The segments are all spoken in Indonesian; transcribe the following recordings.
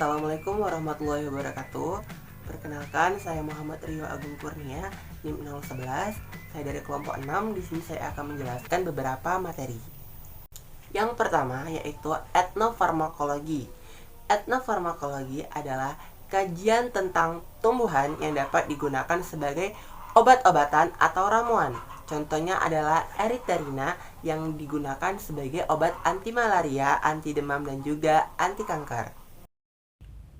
Assalamualaikum warahmatullahi wabarakatuh. Perkenalkan, saya Muhammad Rio Agung Kurnia, NIM 011. Saya dari kelompok 6. Di sini saya akan menjelaskan beberapa materi. Yang pertama yaitu etnofarmakologi. Etnofarmakologi adalah kajian tentang tumbuhan yang dapat digunakan sebagai obat-obatan atau ramuan. Contohnya adalah Erythrina yang digunakan sebagai obat anti malaria, anti demam, dan juga anti kanker.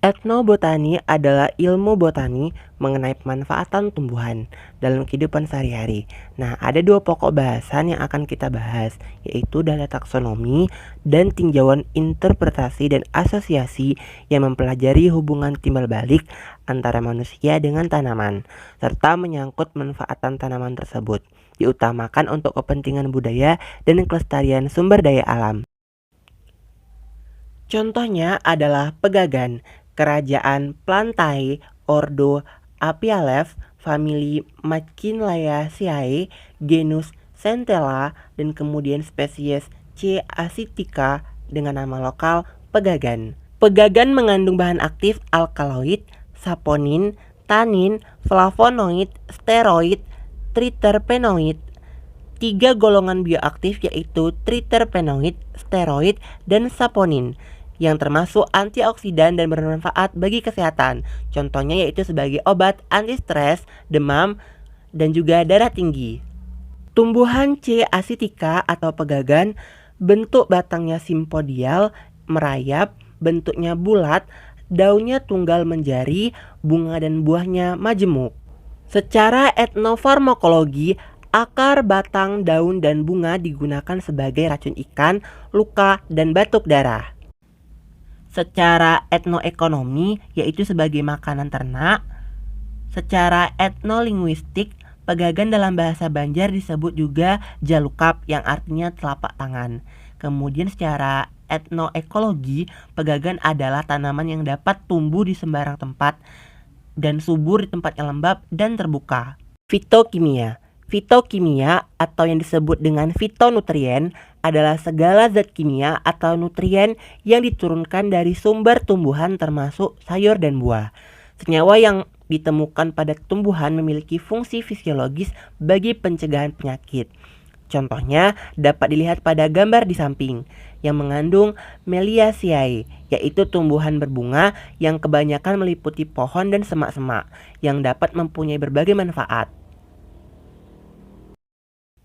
Etnobotani adalah ilmu botani mengenai pemanfaatan tumbuhan dalam kehidupan sehari-hari. Nah, ada dua pokok bahasan yang akan kita bahas, yaitu data taksonomi dan tinjauan interpretasi dan asosiasi yang mempelajari hubungan timbal balik antara manusia dengan tanaman, serta menyangkut manfaatan tanaman tersebut, diutamakan untuk kepentingan budaya dan kelestarian sumber daya alam. Contohnya adalah pegagan, kerajaan Plantae, ordo Apialeae, famili Mackinlayaceae, genus Centella, dan kemudian spesies C. asiatica dengan nama lokal pegagan. Pegagan mengandung bahan aktif alkaloid, saponin, tanin, flavonoid, steroid, triterpenoid. 3 golongan bioaktif yaitu triterpenoid, steroid, dan saponin yang termasuk antioksidan dan bermanfaat bagi kesehatan. Contohnya yaitu sebagai obat anti stres, demam, dan juga darah tinggi. Tumbuhan C. asiatica atau pegagan, bentuk batangnya simpodial, merayap, bentuknya bulat, daunnya tunggal menjari, bunga dan buahnya majemuk. Secara etnofarmakologi, akar, batang, daun, dan bunga digunakan sebagai racun ikan, luka, dan batuk darah. Secara etnoekonomi, yaitu sebagai makanan ternak. Secara etnolinguistik, pegagan dalam bahasa Banjar disebut juga jalukap yang artinya telapak tangan. Kemudian secara etnoekologi, pegagan adalah tanaman yang dapat tumbuh di sembarang tempat dan subur di tempat yang lembab dan terbuka. Fitokimia. Fitokimia atau yang disebut dengan fitonutrien adalah segala zat kimia atau nutrien yang diturunkan dari sumber tumbuhan termasuk sayur dan buah. Senyawa yang ditemukan pada tumbuhan memiliki fungsi fisiologis bagi pencegahan penyakit. Contohnya dapat dilihat pada gambar di samping yang mengandung Meliaceae, yaitu tumbuhan berbunga yang kebanyakan meliputi pohon dan semak-semak yang dapat mempunyai berbagai manfaat.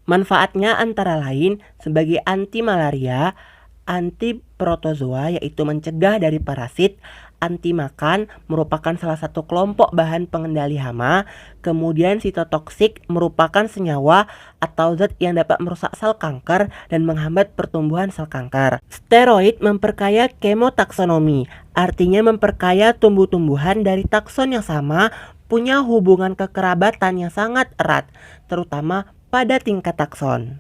Manfaatnya antara lain sebagai anti malaria, anti protozoa yaitu mencegah dari parasit, anti makan merupakan salah satu kelompok bahan pengendali hama, kemudian sitotoksik merupakan senyawa atau zat yang dapat merusak sel kanker dan menghambat pertumbuhan sel kanker. Steroid memperkaya kemotaksonomi, artinya memperkaya tumbuh-tumbuhan dari takson yang sama punya hubungan kekerabatan yang sangat erat, terutama pada tingkat takson.